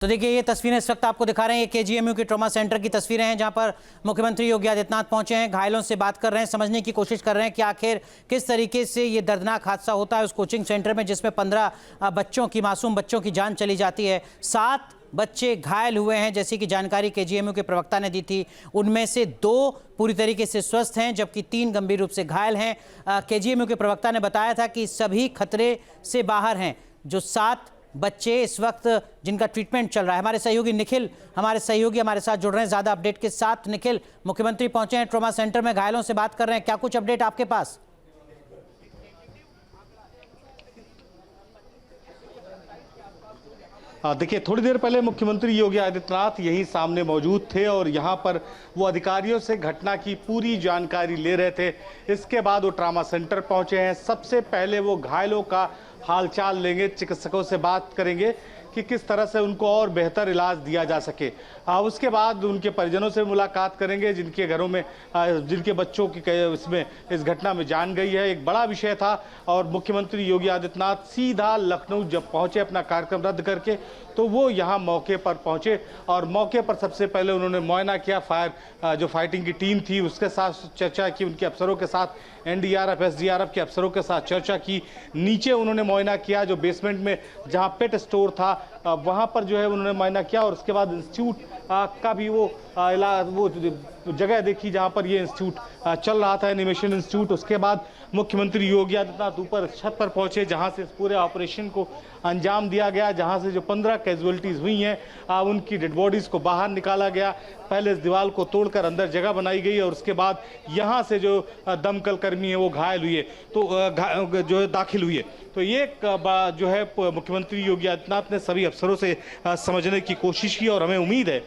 तो देखिए ये तस्वीरें इस वक्त आपको दिखा रहे हैं, ये केजीएमयू के ट्रॉमा सेंटर की तस्वीरें हैं जहां पर मुख्यमंत्री योगी आदित्यनाथ पहुंचे हैं, घायलों से बात कर रहे हैं, समझने की कोशिश कर रहे हैं कि आखिर किस तरीके से ये दर्दनाक हादसा होता है उस कोचिंग सेंटर में जिसमें 15 बच्चों की, मासूम बच्चों की जान चली जाती है। 7 बच्चे घायल हुए हैं जैसी कि जानकारी केजीएमयू के प्रवक्ता ने दी थी। उनमें से 2 पूरी तरीके से स्वस्थ हैं जबकि 3 गंभीर रूप से घायल हैं। केजीएमयू के प्रवक्ता ने बताया था कि सभी खतरे से बाहर हैं। जो 7 बच्चे इस वक्त जिनका ट्रीटमेंट चल रहा है, हमारे सहयोगी निखिल हमारे साथ जुड़ रहे हैं ज़्यादा अपडेट के साथ। निखिल, मुख्यमंत्री पहुंचे हैं ट्रॉमा सेंटर में, घायलों से बात कर रहे हैं, क्या कुछ अपडेट आपके पास? देखिए, थोड़ी देर पहले मुख्यमंत्री योगी आदित्यनाथ यही सामने मौजूद थे और यहाँ पर वो अधिकारियों से घटना की पूरी जानकारी ले रहे थे। इसके बाद वो ट्रॉमा सेंटर पहुंचे हैं। सबसे पहले वो घायलों का हालचाल लेंगे, चिकित्सकों से बात करेंगे कि किस तरह से उनको और बेहतर इलाज दिया जा सके। उसके बाद उनके परिजनों से मुलाकात करेंगे जिनके घरों में जिनके बच्चों की इसमें इस घटना में जान गई है। एक बड़ा विषय था और मुख्यमंत्री योगी आदित्यनाथ सीधा लखनऊ जब पहुंचे अपना कार्यक्रम रद्द करके, तो वो यहाँ मौके पर पहुंचे और मौके पर सबसे पहले उन्होंने मुआयना किया। जो फाइटिंग की टीम थी उसके साथ चर्चा की, उनके अफसरों के साथ, एनडीआरएफ एसडीआरएफ के अफसरों के साथ चर्चा की। नीचे उन्होंने मुआयना किया, जो बेसमेंट में जहाँ पेट स्टोर था वहाँ पर जो है उन्होंने मुआयना किया और उसके बाद इंस्टीट्यूट का भी वो जगह देखी जहाँ पर ये इंस्टीट्यूट चल रहा था, एनिमेशन इंस्टीट्यूट। उसके बाद मुख्यमंत्री योगी आदित्यनाथ ऊपर छत पर पहुंचे जहाँ से इस पूरे ऑपरेशन को अंजाम दिया गया, जहाँ से जो 15 कैजुअलिटीज़ हुई हैं उनकी डेड बॉडीज़ को बाहर निकाला गया। पहले इस दीवार को तोड़कर अंदर जगह बनाई गई और उसके बाद यहाँ से जो दमकल कर्मी है वो घायल हुए, तो जो है दाखिल हुए। तो ये जो है मुख्यमंत्री योगी आदित्यनाथ ने सभी अफसरों से समझने की कोशिश की और हमें उम्मीद है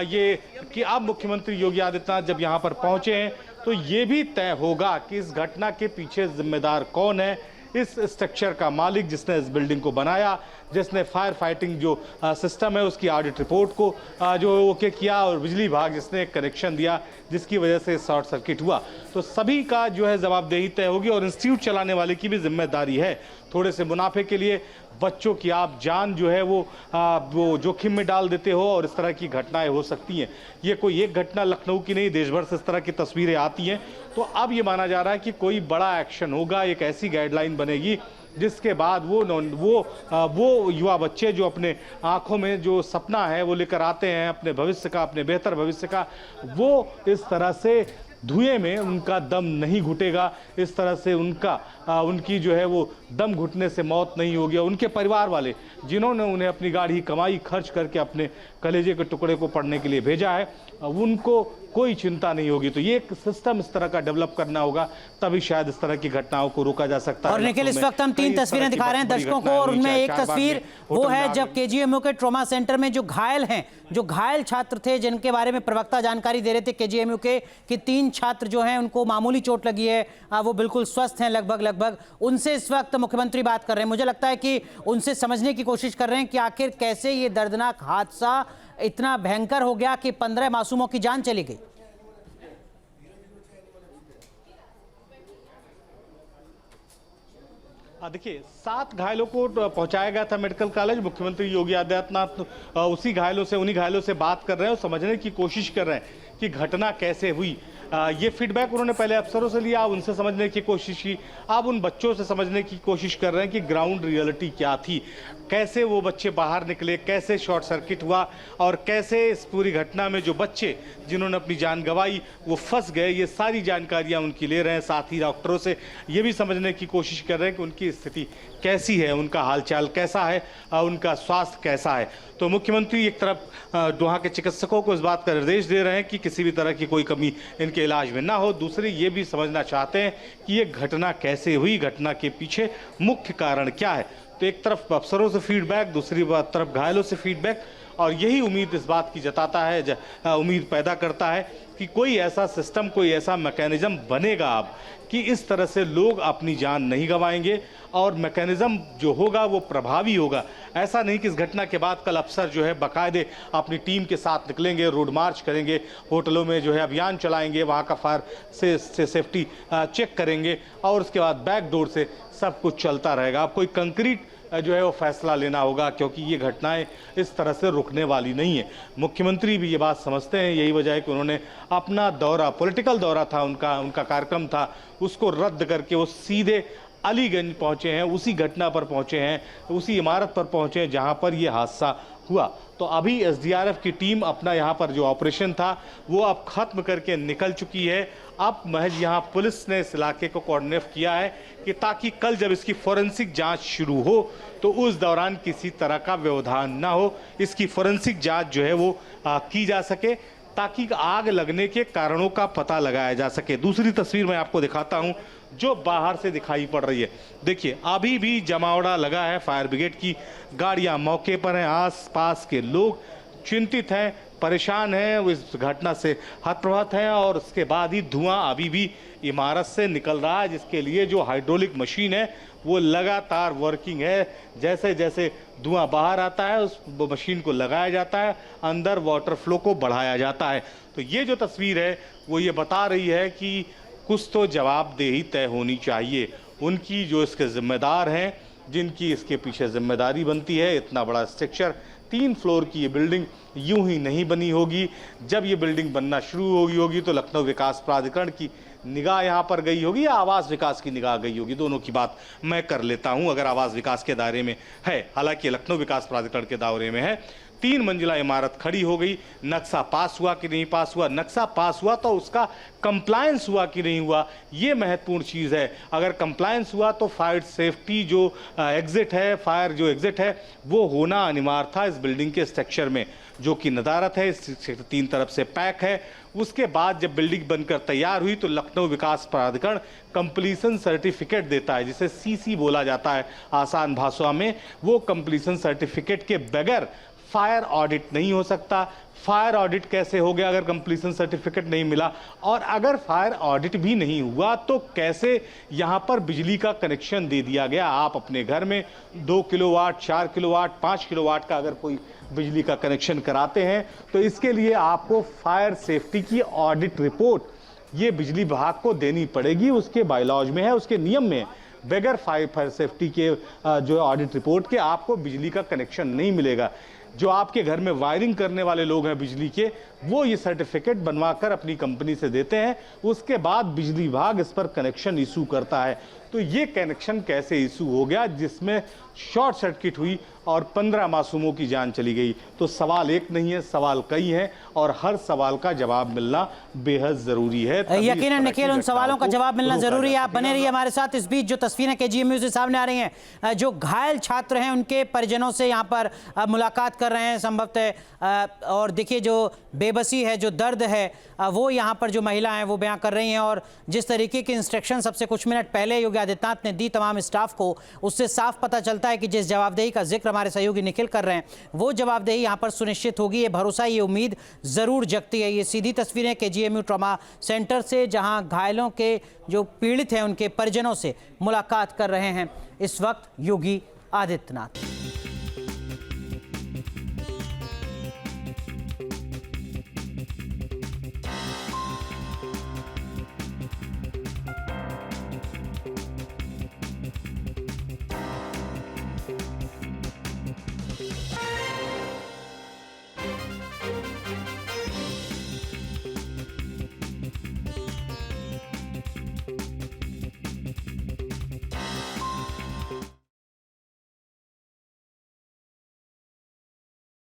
ये कि अब मुख्यमंत्री योगी आदित्यनाथ जब यहाँ पर पहुँचे हैं तो ये भी तय होगा कि इस घटना के पीछे जिम्मेदार कौन है। इस स्ट्रक्चर का मालिक जिसने इस बिल्डिंग को बनाया, जिसने फायर फाइटिंग जो सिस्टम है उसकी ऑडिट रिपोर्ट को जो ओके किया और बिजली विभाग जिसने कनेक्शन दिया जिसकी वजह से शॉर्ट सर्किट हुआ, तो सभी का जो है जवाबदेही तय होगी और इंस्टीट्यूट चलाने वाले की भी जिम्मेदारी है। थोड़े से मुनाफे के लिए बच्चों की आप जान जो है वो जोखिम में डाल देते हो और इस तरह की घटनाएं हो सकती हैं। ये कोई एक घटना लखनऊ की नहीं, देश भर से इस तरह की तस्वीरें आती हैं। तो अब ये माना जा रहा है कि कोई बड़ा एक्शन होगा, एक ऐसी गाइडलाइन बनेगी जिसके बाद वो युवा बच्चे जो अपने आंखों में जो सपना है वो लेकर आते हैं अपने भविष्य का, अपने बेहतर भविष्य का, वो इस तरह से धुएं में उनका दम नहीं घुटेगा, इस तरह से उनकी जो है वो दम घुटने से मौत नहीं होगी। उनके परिवार वाले जिन्होंने उन्हें अपनी गाड़ी कमाई खर्च करके अपने कलेजे के टुकड़े को पढ़ने के लिए भेजा है, उनको कोई चिंता नहीं होगी। तो ये एक सिस्टम इस तरह का डेवलप करना होगा, तभी शायद इस तरह की घटनाओं को रोका जा सकता है। और निखिल, इस वक्त हम 3 तस्वीरें दिखा रहे हैं दर्शकों को और उनमें एक तस्वीर वो है जब केजीएमयू के ट्रॉमा सेंटर में जो घायल हैं, जो घायल छात्र थे जिनके बारे में प्रवक्ता जानकारी दे रहे थे केजीएमयू के कि 3 छात्र जो हैं उनको मामूली चोट लगी है, वो बिल्कुल स्वस्थ हैं लगभग। उनसे इस वक्त मुख्यमंत्री बात कर रहे हैं। मुझे लगता है कि उनसे समझने की कोशिश कर रहे हैं कि आखिर कैसे ये दर्दनाक हादसा इतना भयंकर हो गया कि 15 मासूमों की जान चली गई। देखिए, 7 घायलों को पहुंचाया गया था मेडिकल कॉलेज। मुख्यमंत्री योगी आदित्यनाथ उन्हीं घायलों से बात कर रहे हैं और समझने की कोशिश कर रहे हैं कि घटना कैसे हुई। ये फीडबैक उन्होंने पहले अफसरों से लिया, उनसे समझने की कोशिश की। अब उन बच्चों से समझने की कोशिश कर रहे हैं कि ग्राउंड रियलिटी क्या थी, कैसे वो बच्चे बाहर निकले, कैसे शॉर्ट सर्किट हुआ और कैसे इस पूरी घटना में जो बच्चे जिन्होंने अपनी जान गंवाई वो फंस गए। ये सारी जानकारियां उनकी ले रहे हैं। साथ ही डॉक्टरों से ये भी समझने की कोशिश कर रहे हैं कि उनकी स्थिति कैसी है, उनका हालचाल कैसा है, उनका स्वास्थ्य कैसा है। तो मुख्यमंत्री एक तरफ वहाँ के चिकित्सकों को इस बात का निर्देश दे रहे हैं कि किसी भी तरह की कोई कमी इनके इलाज में ना हो। दूसरे ये भी समझना चाहते हैं कि ये घटना कैसे हुई, घटना के पीछे मुख्य कारण क्या है। तो एक तरफ अफसरों से फीडबैक, दूसरी तरफ घायलों से फीडबैक, और यही उम्मीद इस बात की जताता है, उम्मीद पैदा करता है कि कोई ऐसा सिस्टम, कोई ऐसा मैकेनिज्म बनेगा अब कि इस तरह से लोग अपनी जान नहीं गंवाएंगे और मैकेनिज्म जो होगा वो प्रभावी होगा। ऐसा नहीं कि इस घटना के बाद कल अफसर जो है बाकायदे अपनी टीम के साथ निकलेंगे, रोड मार्च करेंगे, होटलों में जो है अभियान चलाएंगे, वहाँ का फायर से सेफ्टी चेक करेंगे और उसके बाद बैक डोर से सब कुछ चलता रहेगा। अब कोई कंक्रीट जो है वो फैसला लेना होगा, क्योंकि ये घटनाएं इस तरह से रुकने वाली नहीं है। मुख्यमंत्री भी ये बात समझते हैं, यही वजह है कि उन्होंने अपना दौरा, पॉलिटिकल दौरा था उनका कार्यक्रम था, उसको रद्द करके वो सीधे अलीगंज पहुंचे हैं, उसी घटना पर पहुंचे हैं, उसी इमारत पर पहुंचे हैं जहां पर ये हादसा हुआ। तो अभी एसडीआरएफ की टीम अपना यहाँ पर जो ऑपरेशन था वो अब खत्म करके निकल चुकी है। अब महज यहाँ पुलिस ने इस इलाके को कोऑर्डिनेट किया है कि ताकि कल जब इसकी फोरेंसिक जांच शुरू हो तो उस दौरान किसी तरह का व्यवधान ना हो, इसकी फोरेंसिक जांच जो है वो की जा सके ताकि आग लगने के कारणों का पता लगाया जा सके। दूसरी तस्वीर मैं आपको दिखाता हूं जो बाहर से दिखाई पड़ रही है। देखिए अभी भी जमावड़ा लगा है, फायर ब्रिगेड की गाड़ियां मौके पर हैं, आस-पास के लोग चिंतित हैं, परेशान हैं, इस घटना से हतप्रभात हैं और उसके बाद ही धुआं अभी भी इमारत से निकल रहा है, जिसके लिए जो हाइड्रोलिक मशीन है वो लगातार वर्किंग है। जैसे जैसे धुआं बाहर आता है उस मशीन को लगाया जाता है, अंदर वाटर फ्लो को बढ़ाया जाता है। तो ये जो तस्वीर है वो ये बता रही है कि कुछ तो जवाबदेही तय होनी चाहिए। उनकी जो इसके जिम्मेदार हैं, जिनकी इसके पीछे जिम्मेदारी बनती है। इतना बड़ा स्ट्रक्चर, 3 फ्लोर की ये बिल्डिंग यूं ही नहीं बनी होगी। जब ये बिल्डिंग बनना शुरू होगी तो लखनऊ विकास प्राधिकरण की निगाह यहाँ पर गई होगी या आवास विकास की निगाह गई होगी, दोनों की बात मैं कर लेता हूँ। अगर आवास विकास के दायरे में है, हालांकि लखनऊ विकास प्राधिकरण के दायरे में है, 3 मंजिला इमारत खड़ी हो गई, नक्शा पास हुआ कि नहीं पास हुआ, नक्शा पास हुआ तो उसका कंप्लायंस हुआ कि नहीं हुआ, ये महत्वपूर्ण चीज़ है। अगर कंप्लायंस हुआ तो फायर सेफ्टी जो एग्जिट है, फायर जो एग्जिट है वो होना अनिवार्य था इस बिल्डिंग के स्ट्रक्चर में, जो कि नदारत है, 3 तरफ से पैक है। उसके बाद जब बिल्डिंग बनकर तैयार हुई तो लखनऊ विकास प्राधिकरण कंप्लीशन सर्टिफिकेट देता है, जिसे सीसी बोला जाता है आसान भाषा में। वो कंप्लीशन सर्टिफिकेट के बगैर फायर ऑडिट नहीं हो सकता। फायर ऑडिट कैसे हो गया अगर कंप्लीशन सर्टिफिकेट नहीं मिला, और अगर फायर ऑडिट भी नहीं हुआ तो कैसे यहाँ पर बिजली का कनेक्शन दे दिया गया। आप अपने घर में 2 किलोवाट, 4 किलोवाट, 5 किलोवाट का अगर कोई बिजली का कनेक्शन कराते हैं तो इसके लिए आपको फायर सेफ्टी की ऑडिट रिपोर्ट ये बिजली विभाग को देनी पड़ेगी। उसके बायलॉज में है, उसके नियम में है। बगैर फायर सेफ्टी के जो ऑडिट रिपोर्ट के आपको बिजली का कनेक्शन नहीं मिलेगा। जो आपके घर में वायरिंग करने वाले लोग हैं बिजली के, वो ये सर्टिफिकेट बनवाकर अपनी कंपनी से देते हैं। उसके बाद बिजली विभाग इस पर कनेक्शन इशू करता है। तो ये कनेक्शन कैसे इशू हो गया जिसमें शॉर्ट सर्किट हुई और 15 मासूमों की जान चली गई। तो सवाल एक नहीं है, सवाल कई हैं और हर सवाल का जवाब मिलना बेहद जरूरी है। यकीनन निखिल, उन सवालों का जवाब मिलना जरूरी है। आप बने रहिए हमारे साथ। इस बीच जो तस्वीरें केजीएमयू से सामने आ रही हैं, जो घायल छात्र हैं उनके परिजनों से यहाँ पर मुलाकात कर रहे हैं संभवतः, और देखिए जो बेबसी है, जो दर्द है, वो यहाँ पर जो महिला हैं वो बयां कर रही हैं। और जिस तरीके के इंस्ट्रक्शन सबसे कुछ मिनट पहले योगी आदित्यनाथ ने दी तमाम स्टाफ को, उससे साफ पता चलता है कि जिस जवाबदेही का जिक्र हमारे सहयोगी निखिल कर रहे हैं वो जवाबदेही यहाँ पर सुनिश्चित होगी। ये भरोसा, ये उम्मीद जरूर जगती है। ये सीधी तस्वीरें केजीएमयू ट्रॉमा सेंटर से, जहाँ घायलों के जो पीड़ित हैं उनके परिजनों से मुलाकात कर रहे हैं इस वक्त योगी आदित्यनाथ।